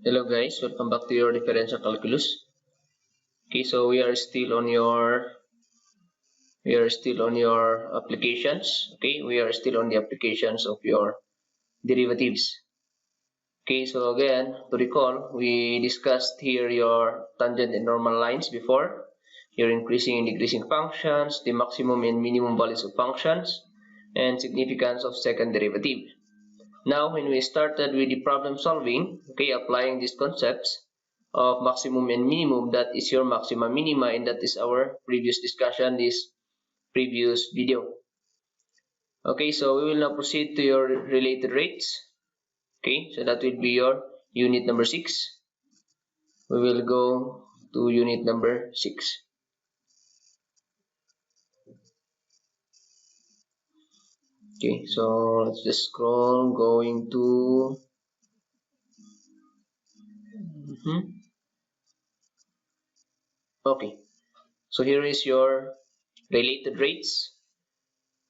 Hello guys, welcome back to your differential calculus. Okay, so we are still on your applications. Okay, we are still on the applications of your derivatives. Okay, so again, to recall, we discussed here your tangent and normal lines before, your increasing and decreasing functions, the maximum and minimum values of functions, and significance of second derivative. Now, when we started with the problem solving, okay, applying these concepts of maximum and minimum, that is your maxima minima, and that is our previous discussion, this previous video. Okay, so we will now proceed to your related rates. Okay, so that will be your unit number 6. We will go to unit number 6. Okay, so let's just scroll going to okay, so here is your related rates.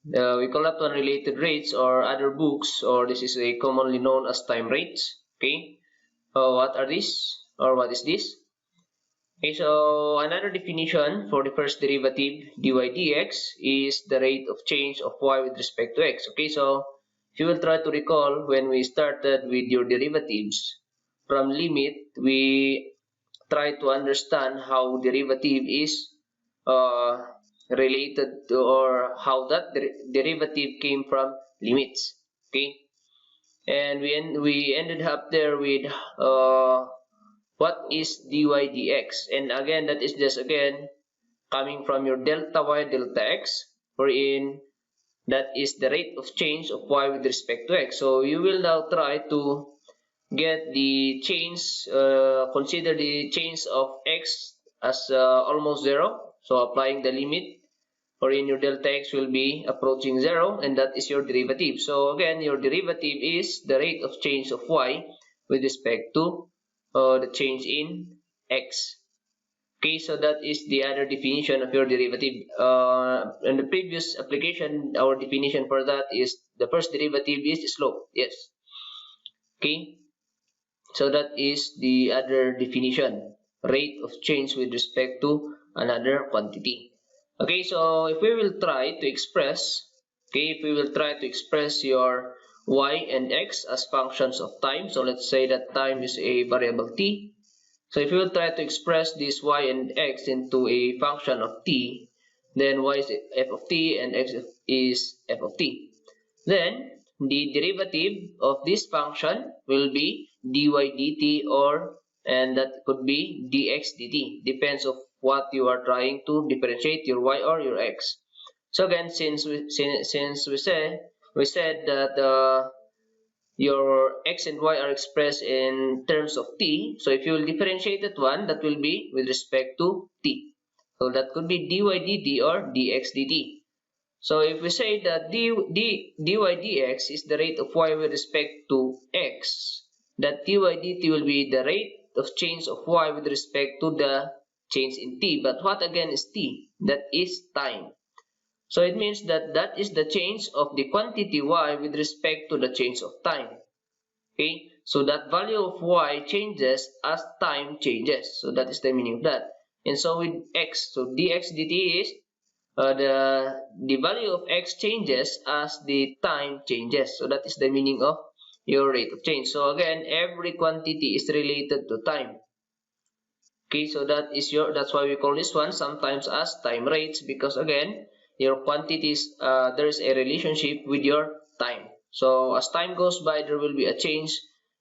We call that one related rates or other books, or this is a commonly known as time rates. Okay, what are these or what is this? Okay, so another definition for the first derivative dy dx is the rate of change of y with respect to x. Okay, so if you will try to recall when we started with your derivatives from limit, we try to understand how derivative is uh, related to, or how that derivative came from limits. Okay, and we ended up there with what is dy dx, and again that is just again coming from your delta y delta x, wherein that is the rate of change of y with respect to x. So you will now try to get the change, consider the change of x as almost 0. So applying the limit, or in your delta x will be approaching 0, and that is your derivative. So again, your derivative is the rate of change of y with respect to the change in x. Okay, so that is the other definition of your derivative. In the previous application, our definition for that is the first derivative is slope. Yes. Okay, so that is the other definition, rate of change with respect to another quantity. Okay, so if we will try to express, your y and x as functions of time, so let's say that time is a variable t. So if we will try to express this y and x into a function of t, then y is f of t and x is f of t. Then the derivative of this function will be dy dt, or and that could be dx dt, depends of what you are trying to differentiate, your y or your x. So again, since we said that your x and y are expressed in terms of t, so if you will differentiate that one, that will be with respect to t. So that could be dy dt or dx dt. So if we say that dy dx is the rate of y with respect to x, that dy dt will be the rate of change of y with respect to the change in t. But what again is t? That is time. So it means that that is the change of the quantity y with respect to the change of time. Okay, so that value of y changes as time changes. So that is the meaning of that. And so with x, so dx dt is the value of x changes as the time changes. So that is the meaning of your rate of change. So again, every quantity is related to time. Okay, so that's why we call this one sometimes as time rates, because again, your quantities, there is a relationship with your time. So as time goes by, there will be a change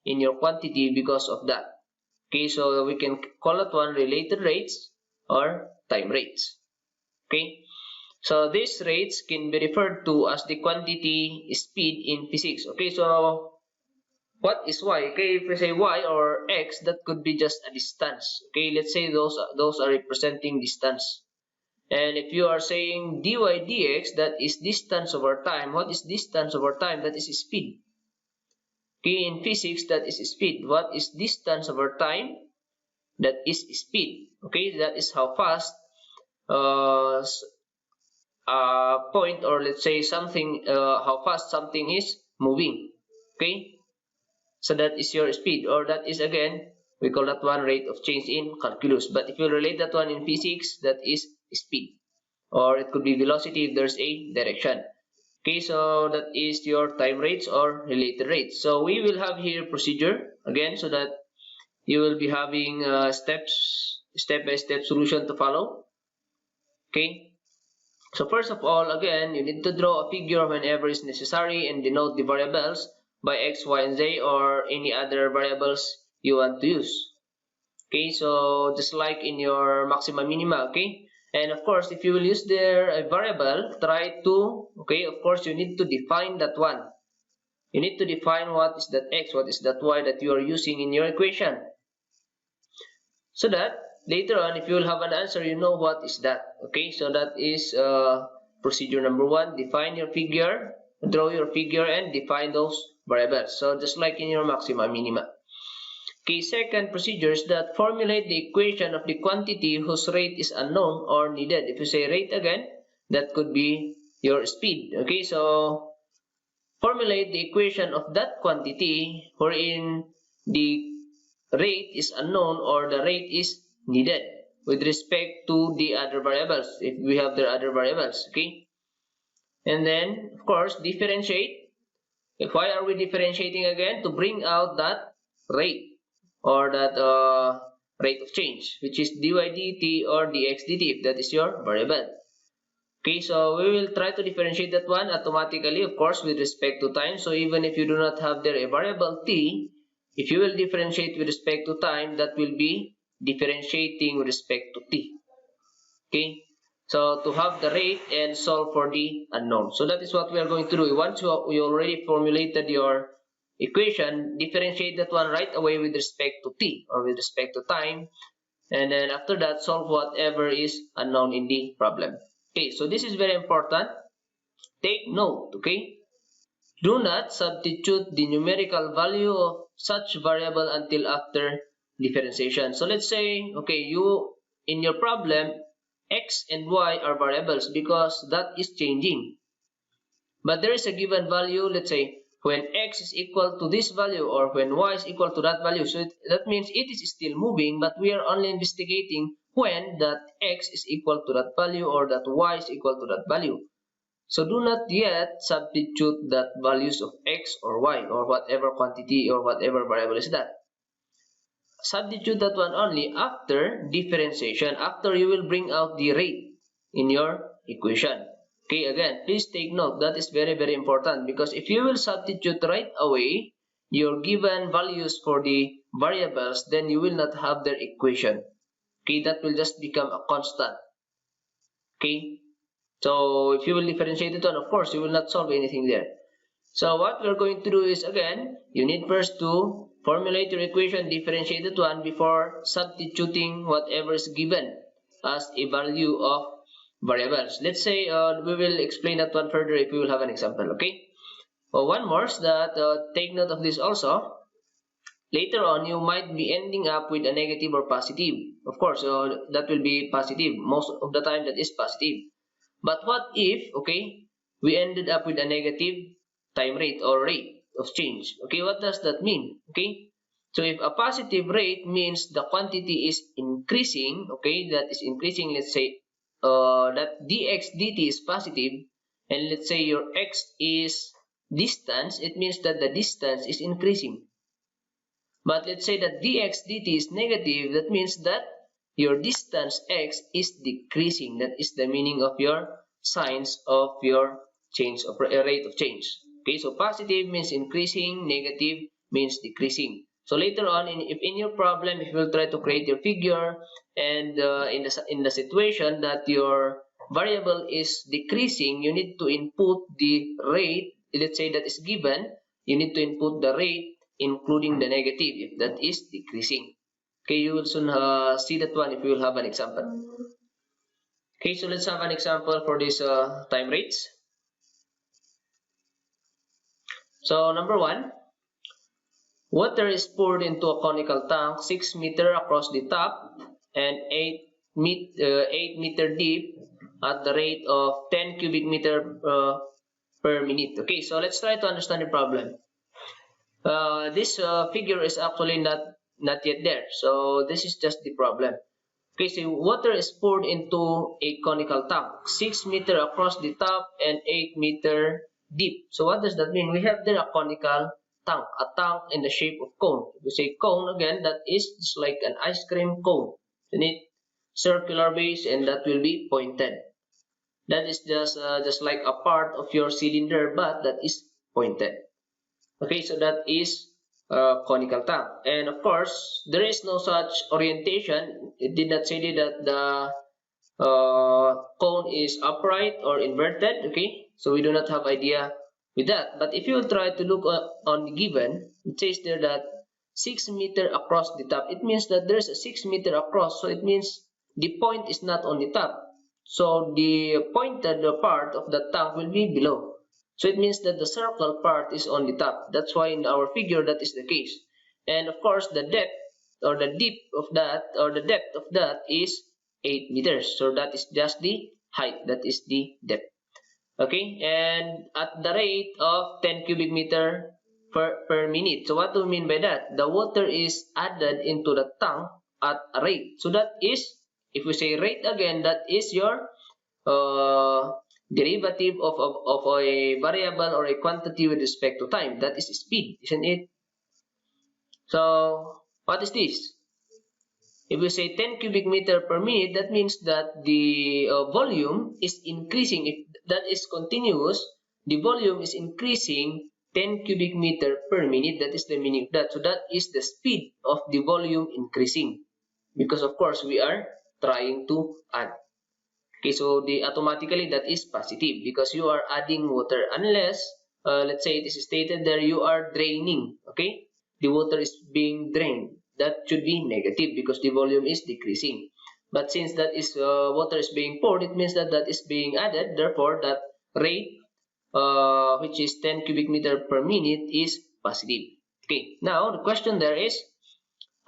in your quantity because of that. Okay, so we can call that one related rates or time rates. Okay, so these rates can be referred to as the quantity speed in physics. Okay, so what is y? Okay, if we say y or x, that could be just a distance. Okay, let's say those are representing distance. And if you are saying dy dx, that is distance over time. What is distance over time? That is speed. Okay, in physics, that is speed. What is distance over time? That is speed. Okay, that is how fast uh, point, or let's say something, how fast something is moving. Okay, so that is your speed, or that is again We call that one rate of change in calculus. But if you relate that one in physics, that is speed. Or it could be velocity if there's a direction. Okay, so that is your time rates or related rates. So we will have here procedure again so that you will be having step-by-step solution to follow. Okay, so first of all, again, you need to draw a figure whenever is necessary and denote the variables by x, y, and z or any other variables you want to use. Okay, so just like in your maxima minima, okay? And of course, if you will use there a variable, try to, okay, of course, you need to define that one. You need to define what is that x, what is that y that you are using in your equation. So that later on, if you will have an answer, you know what is that. Okay, so that is procedure number one. Define your figure, draw your figure, and define those variables. So just like in your maxima minima. Okay, second procedure is that formulate the equation of the quantity whose rate is unknown or needed. If you say rate again, that could be your speed. Okay, so formulate the equation of that quantity wherein the rate is unknown or the rate is needed with respect to the other variables if we have the other variables. Okay, and then of course differentiate. Why are we differentiating again? To bring out that rate or that rate of change, which is dy dt or dx dt if that is your variable. Okay, so we will try to differentiate that one automatically, of course, with respect to time. So even if you do not have there a variable t, if you will differentiate with respect to time, that will be differentiating with respect to t. Okay, so to have the rate and solve for the unknown. So that is what we are going to do. Once you already formulated your equation, differentiate that one right away with respect to t or with respect to time. And then after that, solve whatever is unknown in the problem. Okay, so this is very important. Take note, okay? Do not substitute the numerical value of such variable until after differentiation. So let's say, okay, you in your problem, x and y are variables because that is changing. But there is a given value, let's say, when x is equal to this value or when y is equal to that value. So that means it is still moving, but we are only investigating when that x is equal to that value or that y is equal to that value. So do not yet substitute that values of x or y or whatever quantity or whatever variable is that. Substitute that one only after differentiation, after you will bring out the rate in your equation. Okay, again, please take note, that is very, very important because if you will substitute right away your given values for the variables, then you will not have their equation. Okay, that will just become a constant. Okay, so if you will differentiate it on, of course, you will not solve anything there. So what we're going to do is, again, you need first to formulate your equation, differentiate it one before substituting whatever is given as a value of variables. Let's say we will explain that one further if we will have an example, okay? One more is that take note of this also. Later on, you might be ending up with a negative or positive. Of course, that will be positive. Most of the time, that is positive. But what if, okay, we ended up with a negative time rate or rate of change? Okay, what does that mean? Okay, so if a positive rate means the quantity is increasing, okay, that is increasing, let's say that dx dt is positive, and let's say your x is distance, it means that the distance is increasing. But let's say that dx dt is negative, that means that your distance x is decreasing. That is the meaning of your signs of your change of rate of change. Okay, so positive means increasing, negative means decreasing. So later on, if in your problem, if you will try to create your figure, and in the situation that your variable is decreasing, you need to input the rate. Let's say that is given. You need to input the rate including the negative if that is decreasing. Okay, you will soon see that one if you will have an example. Okay, so let's have an example for this time rates. So number one, water is poured into a conical tank 6 meter across the top and 8 meter deep at the rate of 10 cubic meter per minute. Okay, so let's try to understand the problem. This figure is actually not yet there. So this is just the problem. Okay, so water is poured into a conical tank, 6 meter across the top and 8 meter deep. So what does that mean? We have there a conical tank, a tank in the shape of cone. If we say cone again, that is just like an ice cream cone. You need circular base and that will be pointed. That is just like a part of your cylinder, but that is pointed. Okay, so that is conical tank. And of course, there is no such orientation. It did not say that the cone is upright or inverted. Okay, so we do not have idea with that. But if you try to look on the given, it says there that 6 meter across the top. It means that there's a 6 meter across. So it means the point is not on the top. So the pointed part of the tank will be below. So it means that the circle part is on the top. That's why in our figure that is the case. And of course the depth or the depth of that is 8 meters. So that is just the height. That is the depth. Okay, and at the rate of 10 cubic meter per minute. So what do we mean by that? The water is added into the tank at a rate. So that is, if we say rate again, that is your derivative of a variable or a quantity with respect to time. That is speed, isn't it? So what is this? If we say 10 cubic meter per minute, that means that the volume is increasing. If that is continuous, the volume is increasing 10 cubic meter per minute. That is the meaning of that. So that is the speed of the volume increasing. Because of course we are trying to add. Okay, so the automatically that is positive because you are adding water unless let's say it is stated there you are draining. Okay, the water is being drained. That should be negative because the volume is decreasing. But since that is water is being poured, it means that that is being added. Therefore, that rate which is 10 cubic meter per minute is positive. Okay, now the question there is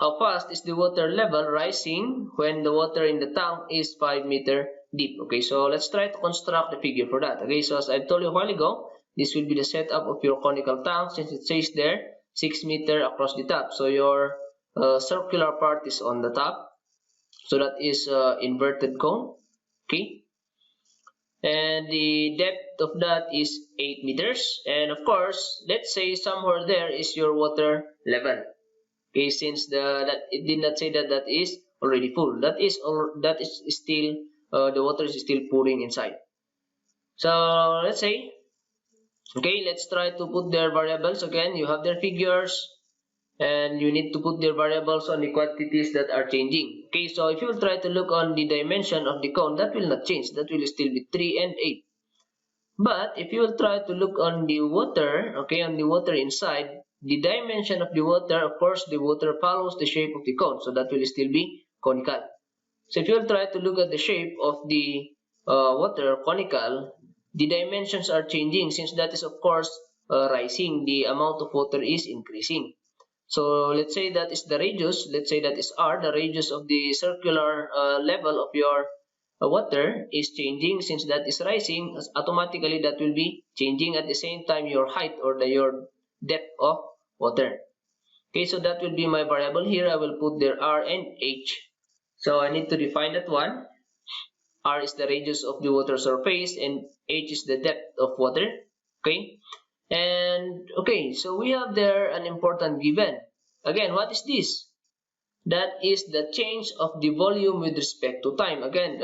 how fast is the water level rising when the water in the tank is 5 meter deep? Okay, so let's try to construct the figure for that. Okay, so as I told you a while ago, this will be the setup of your conical tank since it says there 6 meter across the top. So your circular part is on the top. So that is inverted cone. Okay, and the depth of that is 8 meters. And of course, let's say somewhere there is your water level. Okay, since that it did not say that that is already full. That is still the water is still pouring inside. So let's say, okay, let's try to put their variables again. You have their figures, and you need to put their variables on the quantities that are changing. Okay, so if you will try to look on the dimension of the cone, that will not change. That will still be 3 and 8. But if you will try to look on the water, okay, on the water inside, the dimension of the water, of course, the water follows the shape of the cone, so that will still be conical. So if you will try to look at the shape of the water conical, the dimensions are changing since that is, of course, rising. The amount of water is increasing. So let's say that is the radius, let's say that is R, the radius of the circular level of your water is changing. Since that is rising, automatically that will be changing at the same time your height or your depth of water. Okay, so that will be my variable here. I will put there R and H. So I need to define that one. R is the radius of the water surface and H is the depth of water. Okay, and okay, so we have there an important given. Again, what is this? That is the change of the volume with respect to time. Again,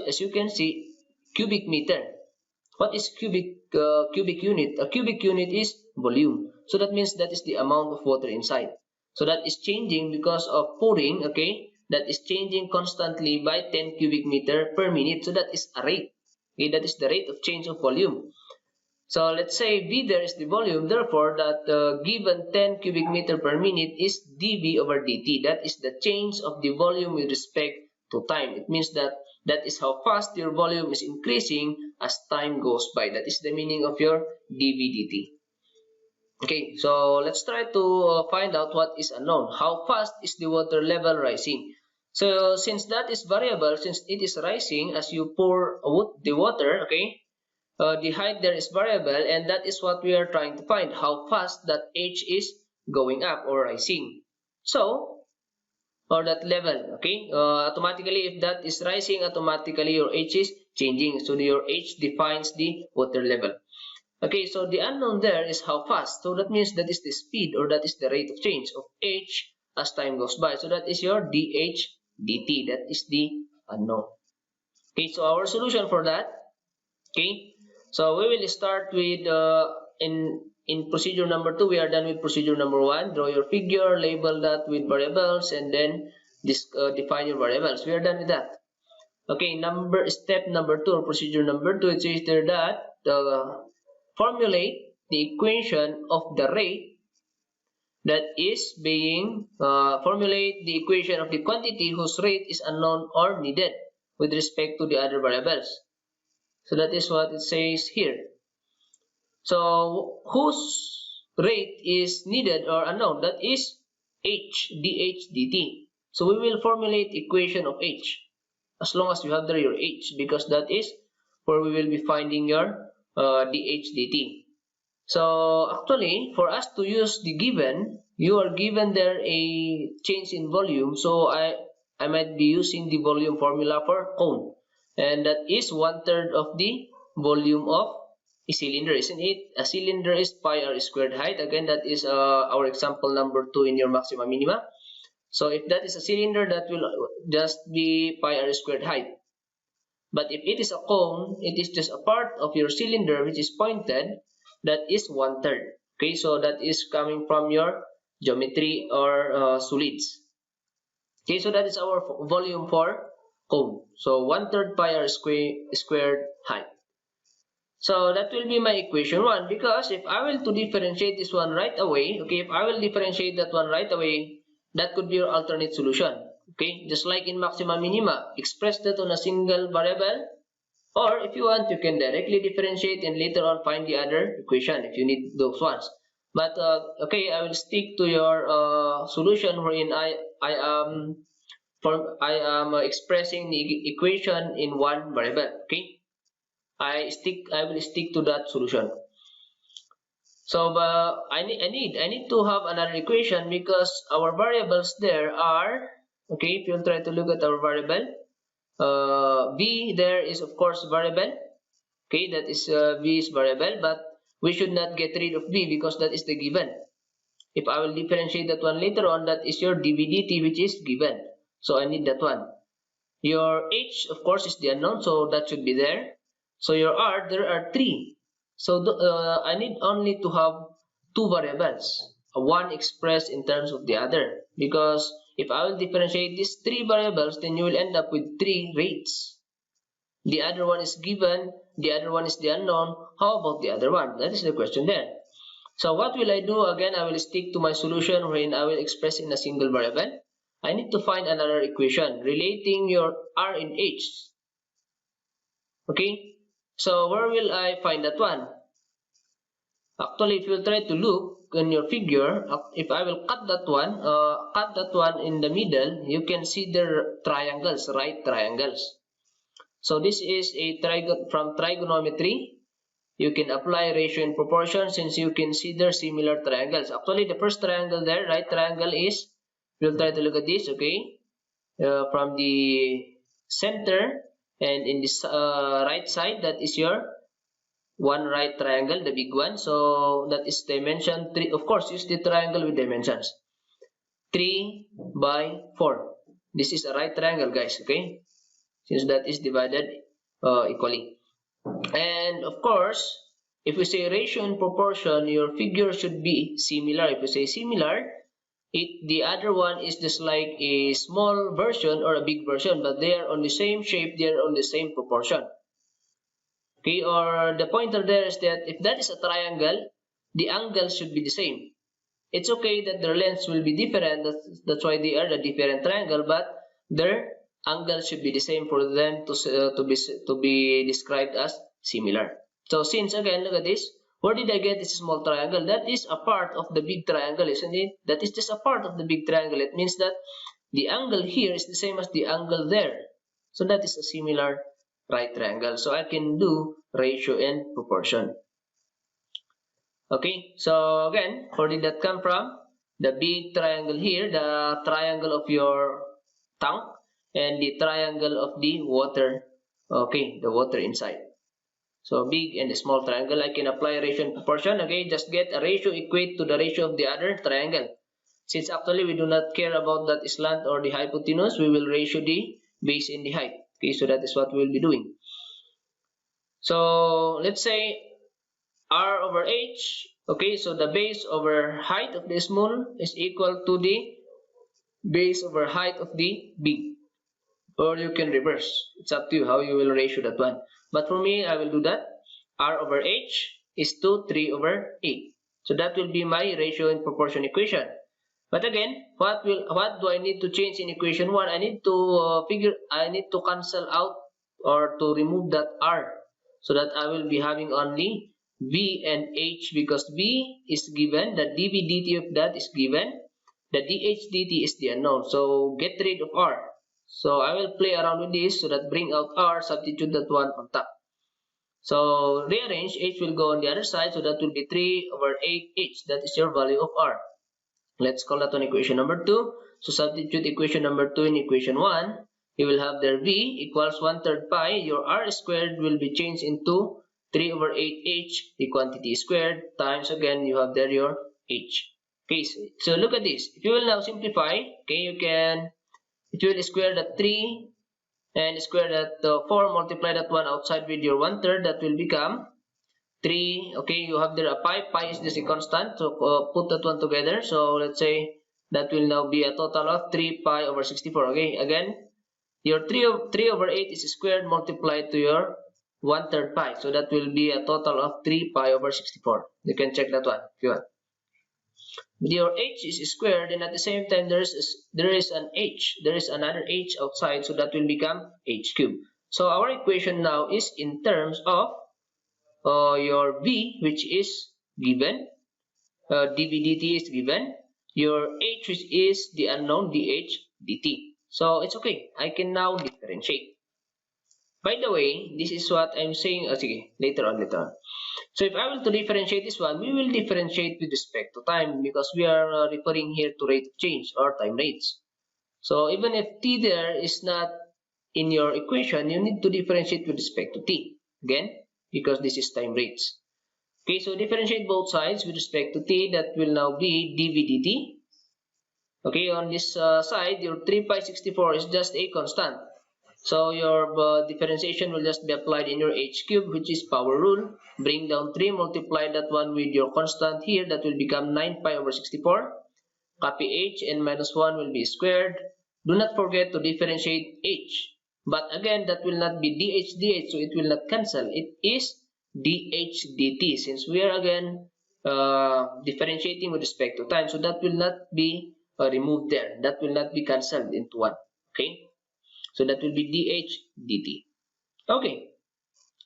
as you can see, cubic meter. What is cubic unit? A cubic unit is volume. So that means that is the amount of water inside. So that is changing because of pouring. Okay, that is changing constantly by 10 cubic meter per minute. So that is a rate. Okay, that is the rate of change of volume. So let's say V there is the volume, therefore that given 10 cubic meter per minute is dV over dt. That is the change of the volume with respect to time. It means that that is how fast your volume is increasing as time goes by. That is the meaning of your dV dt. Okay, so let's try to find out what is unknown. How fast is the water level rising? So since that is variable, since it is rising as you pour the water, okay, the height there is variable, and that is what we are trying to find, how fast that H is going up or rising. So or that level. Okay, automatically if that is rising, automatically your H is changing. So your H defines the water level. Okay, so the unknown there is how fast. So that means that is the speed, or that is the rate of change of H as time goes by. So that is your dH dt. That is the unknown. Okay, so our solution for that. Okay, so we will start with in procedure number 2. We are done with procedure number 1. Draw your figure, label that with variables, and then define your variables. We are done with that. Okay, step number 2 or procedure number 2, it says there that formulate the equation of the rate that is being formulate the equation of the quantity whose rate is unknown or needed with respect to the other variables. So that is what it says here. So whose rate is needed or unknown? That is h dh dt. So we will formulate equation of h as long as you have there your h, because that is where we will be finding your dh dt. So actually, for us to use the given, you are given there a change in volume. So I might be using the volume formula for cone, and that is 1/3 of the volume of a cylinder, isn't it? A cylinder is pi r squared height. Again, that is our example number 2 in your maxima minima. So if that is a cylinder, that will just be pi r squared height. But if it is a cone, it is just a part of your cylinder which is pointed, that is 1/3. Okay, so that is coming from your geometry or solids. Okay, so that is our volume for cone. So 1/3 pi r squared height. So that will be my equation 1, because if I will to differentiate this one right away, okay, if I will differentiate that one right away, that could be your alternate solution. Okay, just like in maxima minima, express that on a single variable, or if you want, you can directly differentiate and later on find the other equation if you need those ones. But okay, I will stick to your solution wherein I am expressing the equation in one variable. Okay, I will stick to that solution. So I need to have another equation, because our variables there are, okay, if you try to look at our variable, v there is of course variable. Okay, that is v is variable, but we should not get rid of v because that is the given. If I will differentiate that one later on, that is your dv dt, which is given. So I need that one. Your h, of course, is the unknown, so that should be there. So your r, there are 3. So I need only to have 2 variables, one expressed in terms of the other. Because if I will differentiate these 3 variables, then you will end up with 3 rates. The other one is given, the other one is the unknown. How about the other one? That is the question there. So what will I do? Again, I will stick to my solution wherein I will express in a single variable. I need to find another equation relating your r and h. Okay, so where will I find that one? Actually, if you try to look in your figure, if I will cut that one in the middle, you can see the triangles, right triangles. So this is a from trigonometry. You can apply ratio and proportion since you can see there similar triangles. Actually, the first triangle there, right triangle, is, we'll try to look at this, okay? From the center and in this right side, that is your one right triangle, the big one. So that is dimension 3. Of course, use the triangle with dimensions 3 by 4. This is a right triangle, guys, okay? Since that is divided equally. And of course, if we say ratio and proportion, your figure should be similar. If we say similar, the other one is just like a small version or a big version, but they are on the same shape, they are on the same proportion. Okay, or the pointer there is that if that is a triangle, the angles should be the same. It's okay that their lengths will be different, that's why they are a different triangle, but their angles should be the same for them to be described as similar. So since, again, look at this, where did I get this small triangle? That is a part of the big triangle, isn't it? That is just a part of the big triangle. It means that the angle here is the same as the angle there. So that is a similar right triangle. So I can do ratio and proportion. Okay, so again, where did that come from? the big triangle here, the triangle of your tank, and the triangle of the water, okay, the water inside. So big and small triangle, I can apply ratio and proportion. Okay, just get a ratio equate to the ratio of the other triangle. Since actually we do not care about that slant or the hypotenuse, we will ratio the base and the height. Okay, so that is what we will be doing. So let's say r over h. Okay, so the base over height of the small is equal to the base over height of the big. Or you can reverse. It's up to you how you will ratio that one. But for me, I will do that. R over H is to 3 over 8. So that will be my ratio and proportion equation. But again, what do I need to change in equation 1? I need to cancel out or to remove that R, so that I will be having only V and H, because V is given, the dV dt of that is given, the dH dt is the unknown. So get rid of R. So I will play around with this so that bring out R, substitute that one on top. So rearrange, H will go on the other side, so that will be 3 over 8H. That is your value of R. Let's call that one equation number 2. So substitute equation number 2 in equation 1. You will have there V equals 1/3 pi. Your R squared will be changed into 3 over 8H, the quantity squared, times again you have there your H. Okay, so look at this. If you will now simplify, okay, you can, if you will square that 3 and square that 4, multiply that one outside with your 1/3, that will become 3. Okay, you have there a pi is just a constant, so put that one together. So let's say that will now be a total of 3 pi over 64. Okay, again, your 3 over 8 is squared multiplied to your 1/3 pi, so that will be a total of 3 pi over 64. You can check that one if you want. Your h is squared, and at the same time there is another h outside, so that will become h cubed. So our equation now is in terms of your v, which is given, dv dt is given, your h, which is the unknown, dh dt. So it's okay, I can now differentiate. By the way, this is what I'm saying. Okay, later on. So if I will to differentiate this one, we will differentiate with respect to time, because we are referring here to rate of change or time rates. So even if t there is not in your equation, you need to differentiate with respect to t. Again, because this is time rates. Okay, so differentiate both sides with respect to t. That will now be dv dt. Okay, on this side, your 3 pi 64 is just a constant. So your differentiation will just be applied in your h cube, which is power rule. Bring down 3, multiply that one with your constant here. That will become 9 pi over 64. Copy h, and minus 1 will be squared. Do not forget to differentiate h. But again, that will not be dh, so it will not cancel. It is dh dt, since we are again differentiating with respect to time. So that will not be removed there. That will not be cancelled into 1. Okay? So that will be dh dt. Okay.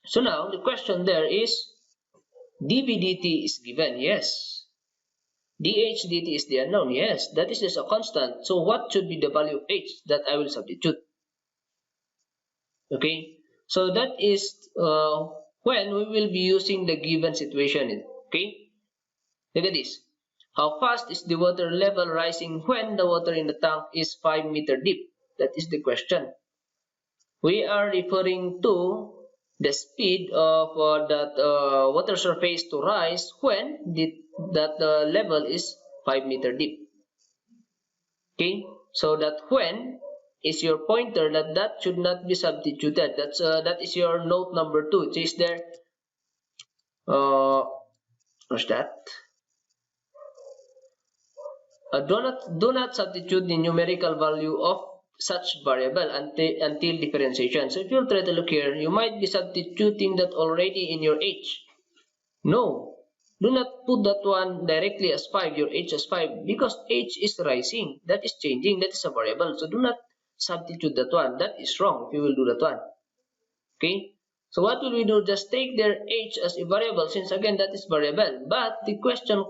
So now the question there is, dv dt is given. Yes. dh dt is the unknown. Yes. That is just a constant. So what should be the value of h that I will substitute? Okay. So that is when we will be using the given situation. Okay. Look at this. How fast is the water level rising when the water in the tank is 5 meter deep? That is the question. We are referring to the speed of that water surface to rise when that level is 5 meter deep. Okay, so that when is your pointer, that should not be substituted. That is your note number 2. It says there, what's that? Do not substitute the numerical value of such variable until differentiation. So if you try to look here, you might be substituting that already in your h. No, do not put that one directly as 5, your h as 5, because h is rising, that is changing, that is a variable. So do not substitute that one. That is wrong if you will do that one. Okay, so what will we do? Just take their h as a variable, since again that is variable. But the question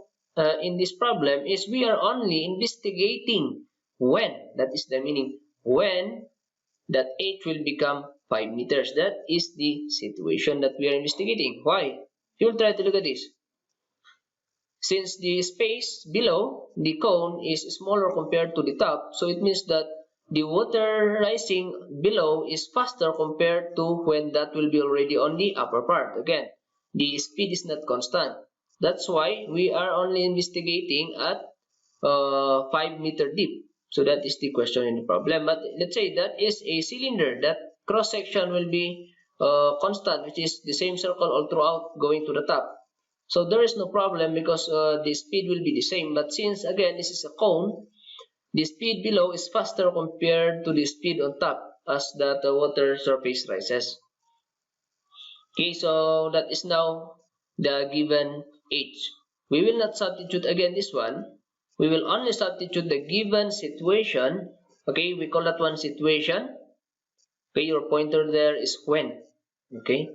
in this problem is, we are only investigating when, that is the meaning, when that h will become 5 meters. That is the situation that we are investigating. Why? You will try to look at this. since the space below the cone is smaller compared to the top, so it means that the water rising below is faster compared to when that will be already on the upper part. Again, the speed is not constant. That's why we are only investigating at 5 meter deep. So that is the question in the problem. But let's say that is a cylinder. That cross section will be constant, which is the same circle all throughout going to the top. So there is no problem because the speed will be the same. But since again this is a cone, the speed below is faster compared to the speed on top as that the water surface rises. Okay, so that is now the given h. We will not substitute again this one. We will only substitute the given situation. Okay, we call that one situation. Okay, your pointer there is when. Okay,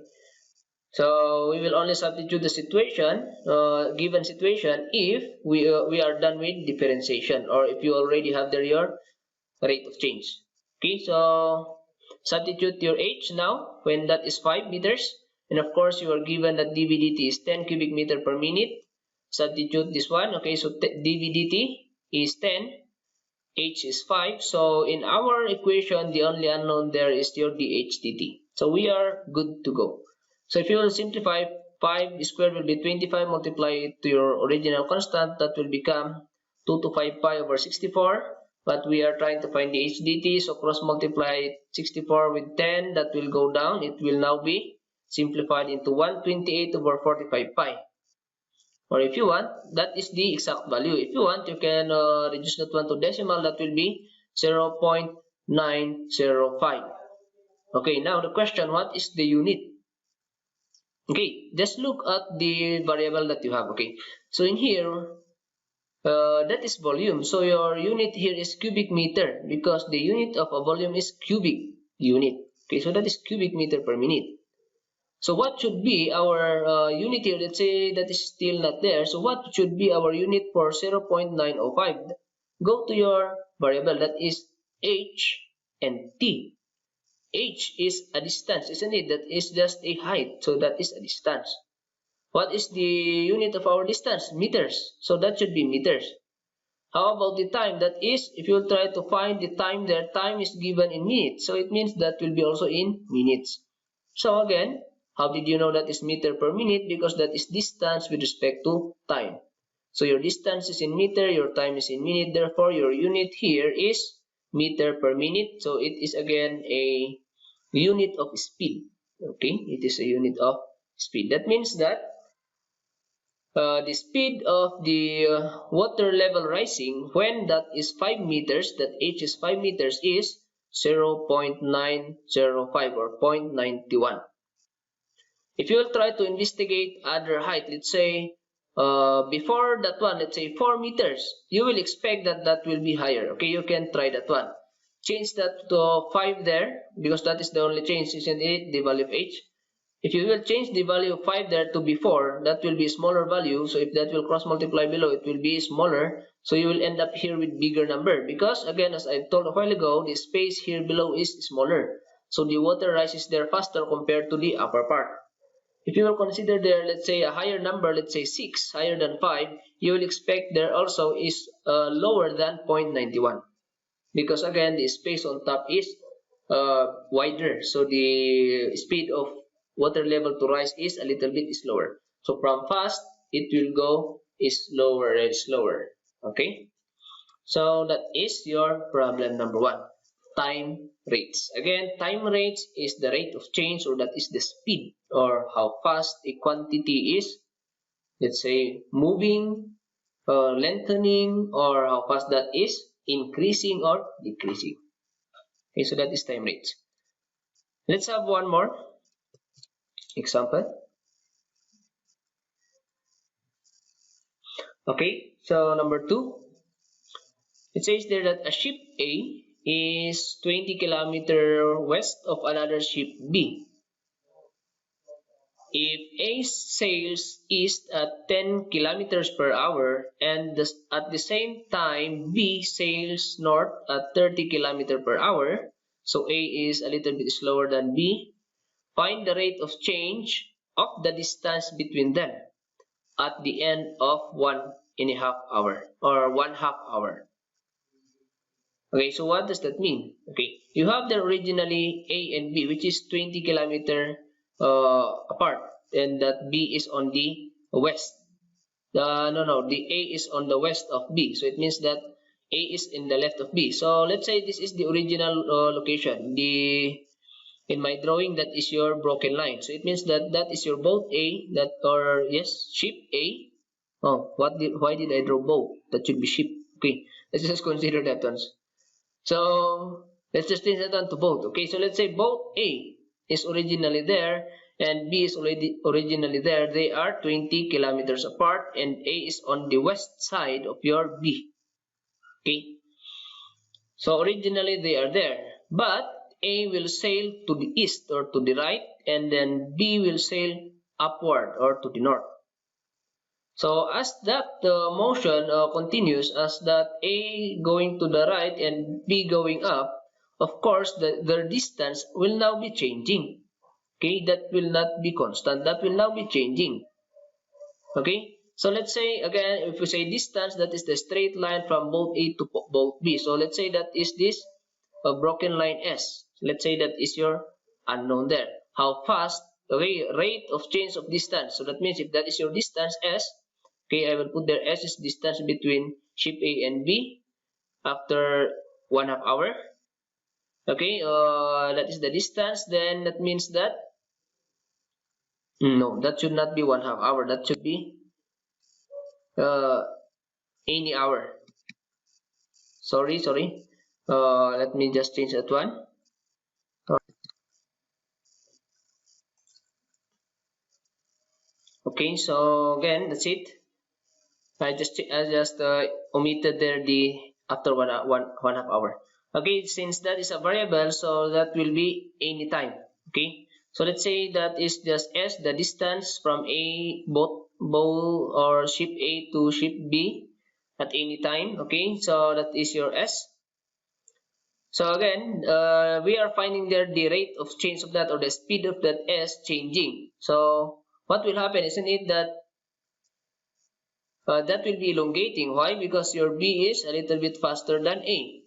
so we will only substitute the situation, given situation, if we are done with differentiation, or if you already have there your rate of change. Okay, so substitute your h now when that is 5 meters, and of course you are given that dvdt is 10 cubic meter per minute. Substitute this one. Okay, so dvdt is 10, h is 5. So in our equation, the only unknown there is your dHdt. So we are good to go. So if you will simplify, 5 squared will be 25, multiply it to your original constant, that will become 2 to 5 pi over 64. But we are trying to find the HDT, so cross multiply 64 with 10, that will go down. It will now be simplified into 128 over 45 pi. Or if you want, that is the exact value. If you want, you can reduce that one to decimal. That will be 0.905. Okay, now the question, what is the unit? Okay, just look at the variable that you have. Okay, so in here, that is volume. So your unit here is cubic meter because the unit of a volume is cubic unit. Okay, so that is cubic meter per minute. So what should be our unit here? Let's say that is still not there. So what should be our unit for 0.905? Go to your variable, that is h and t. H is a distance, isn't it? That is just a height. So that is a distance. What is the unit of our distance? Meters. So that should be meters. How about the time? That is, if you try to find the time there, time is given in minutes. So it means that will be also in minutes. So again, how did you know that is meter per minute? Because that is distance with respect to time. So your distance is in meter, your time is in minute. Therefore, your unit here is meter per minute. So it is again a unit of speed. Okay, it is a unit of speed. That means that the speed of the water level rising when that is 5 meters, that h is 5 meters, is 0.905 or 0.91. If you will try to investigate other height, let's say before that one, let's say 4 meters, you will expect that that will be higher. Okay, you can try that one. Change that to 5 there because that is the only change, isn't it? The value of h. If you will change the value of 5 there to before, that will be a smaller value. So if that will cross multiply below, it will be smaller. So you will end up here with bigger number because again, as I told a while ago, the space here below is smaller. So the water rises there faster compared to the upper part. If you will consider there, let's say a higher number, let's say 6, higher than 5, you will expect there also is lower than 0.91. Because again, the space on top is wider. So the speed of water level to rise is a little bit slower. So from fast, it will go slower and slower. Okay? So that is your problem number 1. Time rates. Again, time rates is the rate of change, or that is the speed or how fast a quantity is, let's say, moving, lengthening, or how fast that is increasing or decreasing. Okay, so that is time rates. Let's have one more example. Okay, so number 2, it says there that a ship A is 20 kilometers west of another ship B. If A sails east at 10 kilometers per hour and at the same time B sails north at 30 kilometers per hour, so A is a little bit slower than B, find the rate of change of the distance between them. at the end of 1.5 hour or 1/2 hour. Okay, so what does that mean? Okay, you have there originally A and B, which is 20 km apart, and that B is on the west. No, the A is on the west of B, so it means that A is in the left of B. So let's say this is the original location. In my drawing, that is your broken line. So it means that that is your boat A, that, or yes, ship A. Oh, why did I draw boat? That should be ship. Okay, let's just consider that one. So let's just change that one to boat. Okay, so let's say boat A is originally there and B is already originally there. They are 20 kilometers apart and A is on the west side of your B. Okay, so originally they are there, but A will sail to the east or to the right, and then B will sail upward or to the north. So as that motion continues, as that A going to the right and B going up, of course their distance will now be changing. Okay, that will not be constant. That will now be changing. Okay, so let's say again, if we say distance, that is the straight line from both A to both B. So let's say that is this broken line S. Let's say that is your unknown there. How fast? Okay, rate of change of distance. So that means if that is your distance S, okay, I will put there S is distance between ship A and B after 1/2 hour. Okay, that is the distance. Then that means that no, that should not be 1/2 hour. That should be uh, any hour. Sorry. Let me just change that one. Okay, so again, that's it. I just omitted there the after 1/2 hour. Okay, since that is a variable, so that will be any time. Okay, so let's say that is just S, the distance from A boat or ship A to ship B at any time. Okay, so that is your S. So again, we are finding there the rate of change of that or the speed of that S changing. So what will happen, isn't it, that that will be elongating. Why? Because your B is a little bit faster than A.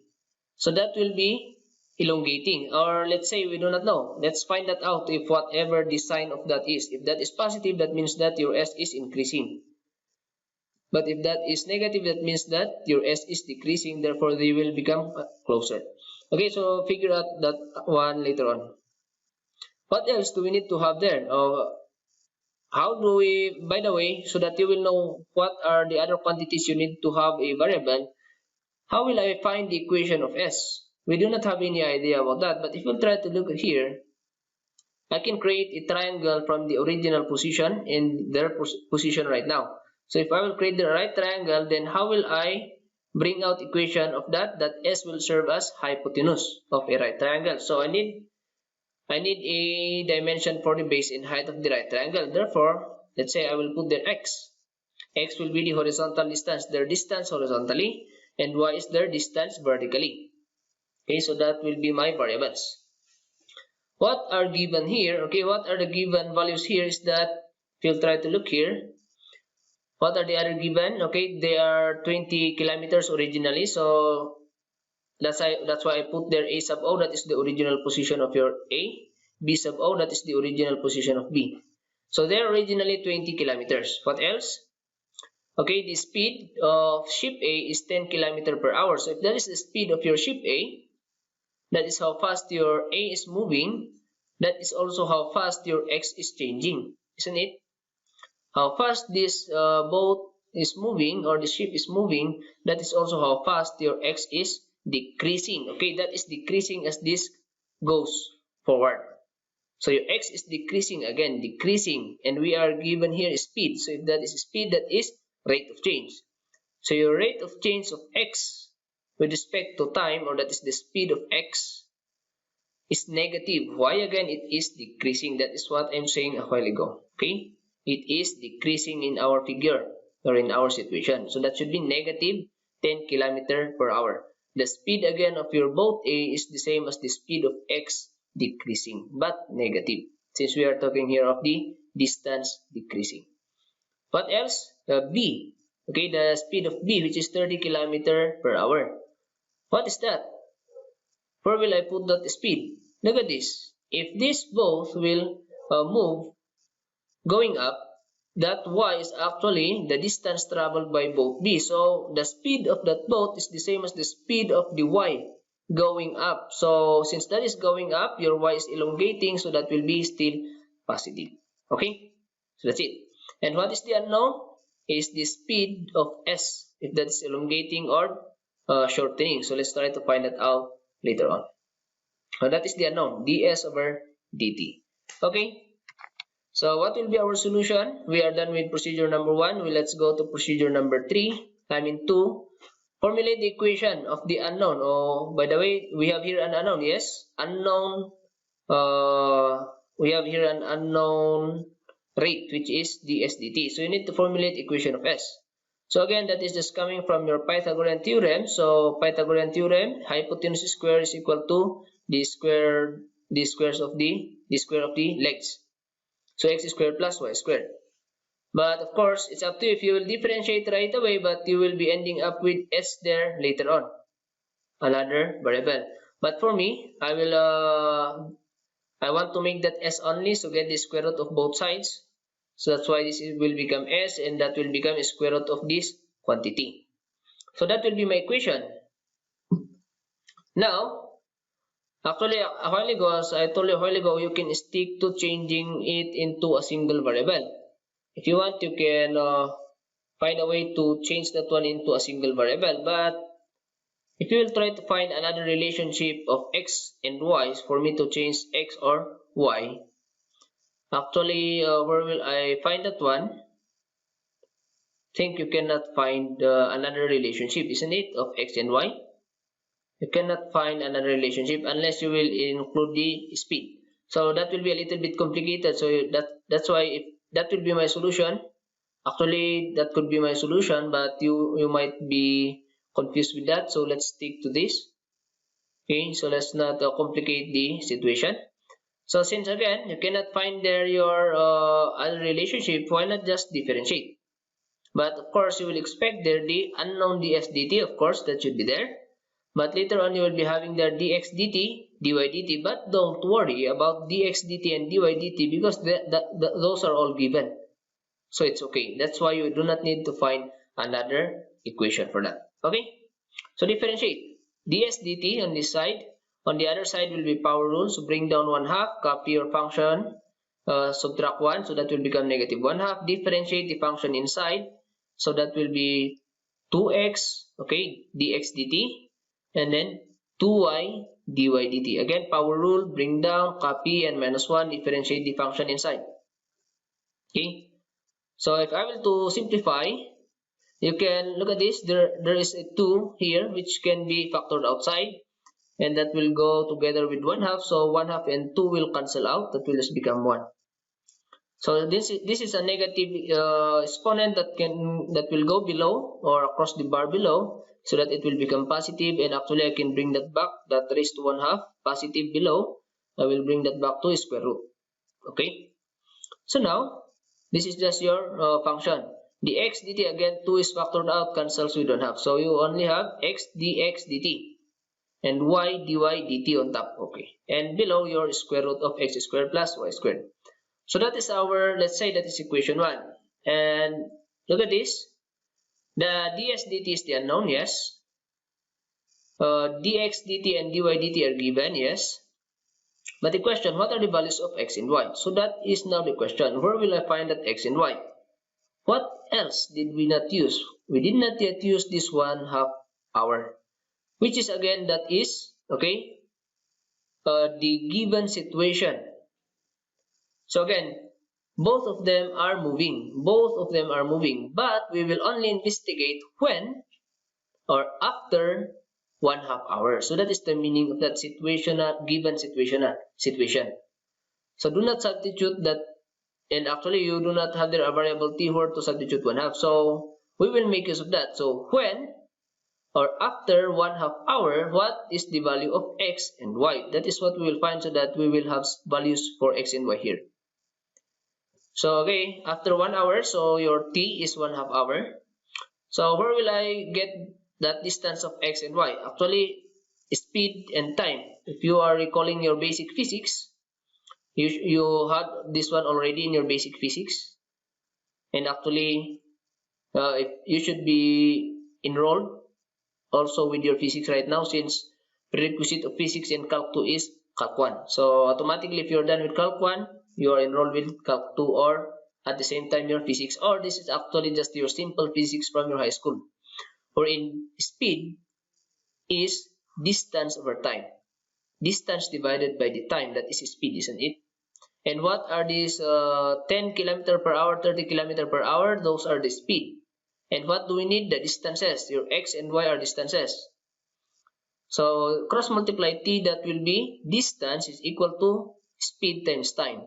So that will be elongating. Or let's say we do not know. Let's find that out if whatever the sign of that is. If that is positive, that means that your S is increasing. But if that is negative, that means that your S is decreasing. Therefore, they will become closer. Okay, so figure out that one later on. What else do we need to have there? How do we, by the way, so that you will know what are the other quantities you need to have a variable, how will I find the equation of S? We do not have any idea about that, but if you try to look here, I can create a triangle from the original position and their position right now. So if I will create the right triangle, then how will I bring out equation of that? That S will serve as hypotenuse of a right triangle. So I need a dimension for the base and height of the right triangle. Therefore, let's say I will put there x. X will be the horizontal distance, their distance horizontally, and y is their distance vertically. Okay, so that will be my variables. What are given here? Okay, what are the given values here is that, if you'll try to look here, what are the other given? Okay, they are 20 kilometers originally, so that's why I put there A sub O, that is the original position of your A, B sub O, that is the original position of B. So they're originally 20 kilometers. What else? Okay, the speed of ship A is 10 kilometers per hour. So if that is the speed of your ship A, that is how fast your A is moving, that is also how fast your X is changing, isn't it? How fast this boat is moving or the ship is moving, that is also how fast your X is decreasing. Okay, that is decreasing as this goes forward. So your X is decreasing again, decreasing, and we are given here speed. So if that is speed, that is rate of change. So your rate of change of X with respect to time, or that is the speed of X, is negative. Why again? It is decreasing. That is what I'm saying a while ago. Okay, it is decreasing in our figure or in our situation. So that should be negative 10 kilometers per hour. The speed again of your boat A is the same as the speed of X decreasing, but negative, since we are talking here of the distance decreasing. What else? B. Okay, the speed of B, which is 30 kilometer per hour. What is that? Where will I put that speed? Look at this. If these both will move going up, that y is actually the distance traveled by both b. So the speed of that boat is the same as the speed of the y going up. So since that is going up, your y is elongating, so that will be still positive. Okay, so that's it. And what is the unknown? Is the speed of s, if that's elongating or shortening. So let's try to find that out later on. That is the unknown, ds over dt. Okay. So what will be our solution? We are done with procedure number 1. Let's go to procedure number 3. I mean 2. Formulate the equation of the unknown. Oh, by the way, we have here an unknown. Yes, unknown. We have here an unknown rate, which is ds dt. So you need to formulate equation of s. So again, that is just coming from your Pythagorean theorem. So Pythagorean theorem, hypotenuse square is equal to the square of the legs. So x squared plus y squared. But of course, it's up to you if you will differentiate right away, but you will be ending up with s there later on, another variable. But for me, I want to make that s only, so get the square root of both sides. So that's why this will become s, and that will become a square root of this quantity. So that will be my equation. Now, actually, a while ago, as I told you a while ago, you can stick to changing it into a single variable. If you want, you can find a way to change that one into a single variable. But if you will try to find another relationship of x and y for me to change x or y, actually, where will I find that one? Think you cannot find another relationship, isn't it, of x and y? You cannot find another relationship unless you will include the speed. So that will be a little bit complicated. So that's why if that will be my solution. Actually, that could be my solution, but you might be confused with that. So let's stick to this. Okay, so let's not complicate the situation. So since again you cannot find there your other relationship, why not just differentiate? But of course, you will expect there the unknown ds dt. Of course, that should be there. But later on, you will be having there dx dt, dy dt. But don't worry about dx dt and dy dt because those are all given. So it's okay. That's why you do not need to find another equation for that. Okay. So differentiate. ds dt on this side. On the other side will be power rule. So bring down 1/2. Copy your function. Subtract 1. So that will become negative 1/2. Differentiate the function inside. So that will be 2x. Okay. dx dt. And then 2y dy dt. Again, power rule. Bring down. Copy and -1. Differentiate the function inside. Okay. So if I will to simplify, you can look at this. There is a 2 here which can be factored outside, and that will go together with 1/2. So 1/2 and 2 will cancel out. That will just become 1. So this is a negative exponent that will go below or across the bar below, so that it will become positive. And actually, I can bring that back. That raised to 1/2 positive below. I will bring that back to square root. Okay. So now, this is just your function. The x dt, again, 2 is factored out, cancels with 1/2. So you only have x dx dt and y dy dt on top. Okay. And below your square root of x squared plus y squared. So that is our, let's say that is equation 1. And look at this. The ds dt is the unknown, yes. Dx dt and dy dt are given, yes. But the question, what are the values of x and y? So that is now the question. Where will I find that x and y? What else did we not use? We did not yet use this 1/2 hour, which is again, that is, okay, the given situation. So again, both of them are moving. Both of them are moving, but we will only investigate when or after 1/2 hour. So that is the meaning of that given situation. So do not substitute that, and actually you do not have there a variable t where to substitute 1/2. So we will make use of that. So when or after 1/2 hour, what is the value of x and y? That is what we will find, so that we will have values for x and y here. So okay, after 1 hour, so your t is 1/2 hour. So where will I get that distance of x and y? Actually, speed and time. If you are recalling your basic physics, you had this one already in your basic physics, and actually, if you should be enrolled also with your physics right now, since prerequisite of physics in Calc 2 is Calc 1. So automatically, if you're done with Calc 1, you are enrolled with Calc 2, or at the same time your physics, or this is actually just your simple physics from your high school. Wherein speed is distance over time. Distance divided by the time, that is speed, isn't it? And what are these 10 kilometer per hour, 30 kilometer per hour? Those are the speed. And what do we need? The distances. Your x and y are distances. So cross multiply t, that will be distance is equal to speed times time.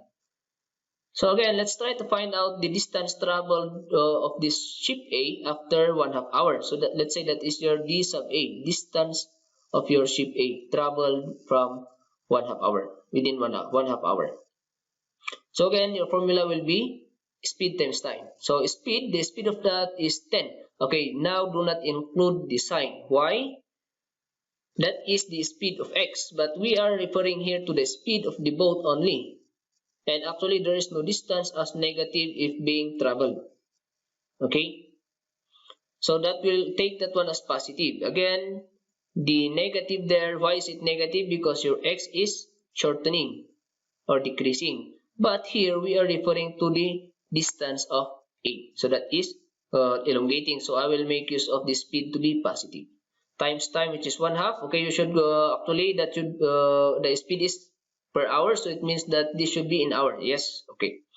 So again, let's try to find out the distance traveled of this ship A after 1/2 hour. So that, let's say that is your d sub A, distance of your ship A traveled from 1/2 hour, within 1/2 hour. So again, your formula will be speed times time. So speed, the speed of that is 10. Okay, now do not include the sign. Why? That is the speed of x, but we are referring here to the speed of the boat only. And actually, there is no distance as negative if being traveled. Okay? So that will take that one as positive. Again, the negative there, why is it negative? Because your x is shortening or decreasing. But here we are referring to the distance of A. So that is elongating. So I will make use of the speed to be positive. Times time, which is 1/2. Okay, you should actually that should the speed is per hour, so it means that this should be in hour. Yes, okay.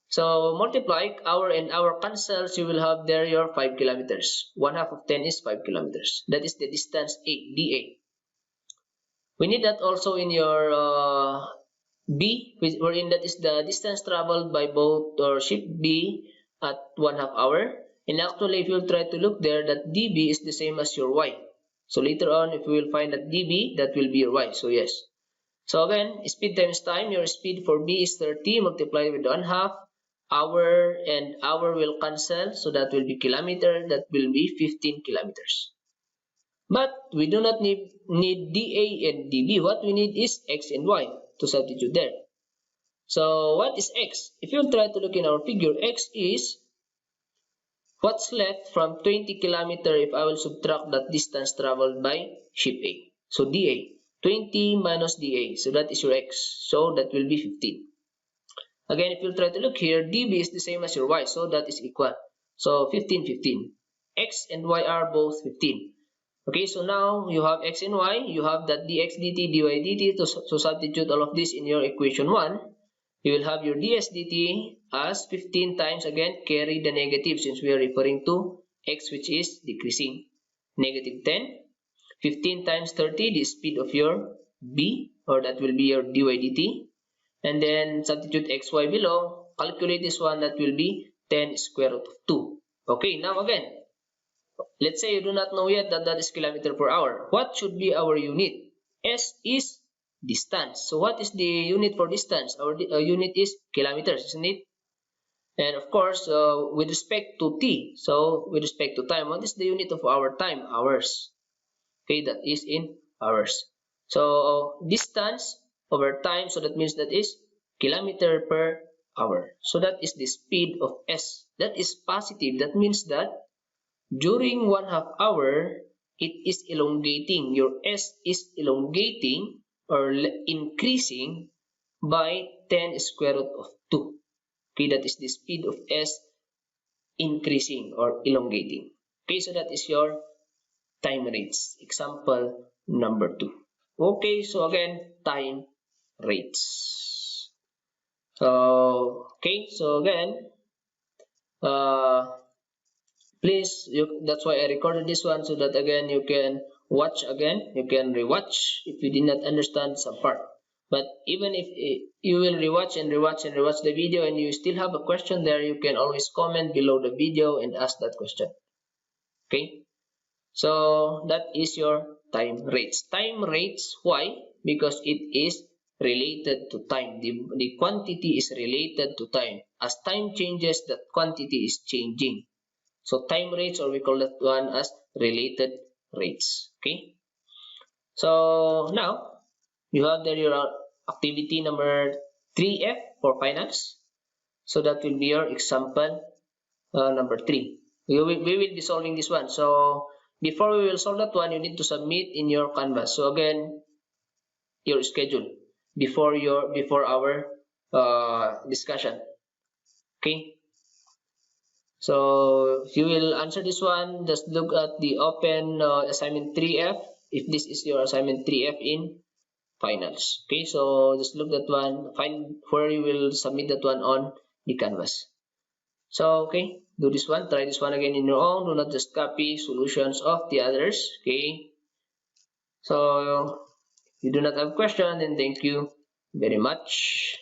So multiply hour and hour cancels. You will have there your 5 kilometers. 1/2 of 10 is 5 kilometers. That is the distance A, dA. We need that also in your B, wherein that is the distance traveled by boat or ship B at 1/2 hour. And actually, if you try to look there, that dB is the same as your Y. So later on, if we will find that dB, that will be your Y. So yes. So again, speed times time. Your speed for B is 30 multiplied with 1/2. Hour and hour will cancel. So that will be kilometer. That will be 15 kilometers. But we do not need dA and dB. What we need is x and y to substitute there. So what is x? If you try to look in our figure, x is what's left from 20 kilometer if I will subtract that distance traveled by ship A. So dA, 20 minus dA. So that is your x. So that will be 15. Again, if you try to look here, dB is the same as your y. So that is equal. So 15, 15. X and y are both 15. Okay, so now you have x and y, you have that dx dt, dy dt, to substitute all of this in your equation 1. You will have your ds dt as 15 times, again, carry the negative since we are referring to x which is decreasing. Negative 10. 15 times 30, the speed of your b, or that will be your dy dt. And then substitute xy below, calculate this one, that will be 10 square root of 2. Okay, now again, let's say you do not know yet that that is kilometer per hour. What should be our unit? S is distance. So what is the unit for distance? Our unit is kilometers, isn't it? And of course, with respect to t, so with respect to time, what is the unit of our time? Hours. Okay, that is in hours. So distance over time, so that means that is kilometer per hour. So that is the speed of S. That is positive. That means that during 1/2 hour, it is elongating. Your S is elongating or increasing by 10 square root of 2. Okay, that is the speed of S increasing or elongating. Okay, so that is your time rates. Example number 2. Okay, so again, time rates. So again, uh, please, that's why I recorded this one, so that again you can watch again, you can rewatch if you did not understand some part. But even if you will rewatch and rewatch and rewatch the video and you still have a question there, you can always comment below the video and ask that question. Okay, so that is your time rates. Time rates, why? Because it is related to time. The quantity is related to time. As time changes, that quantity is changing. So time rates, or we call that one as related rates. Okay. So now you have there your activity number 3F for finance. So that will be your example number 3. We will be solving this one. So before we will solve that one, you need to submit in your Canvas. So again, your schedule before our discussion. Okay. So if you will answer this one, just look at the open assignment 3F. If this is your assignment 3F in finals. Okay, so just look that one, find where you will submit that one on the Canvas. So okay, do this one, try this one again in your own. Do not just copy solutions of the others. Okay. So if you do not have question, then thank you very much.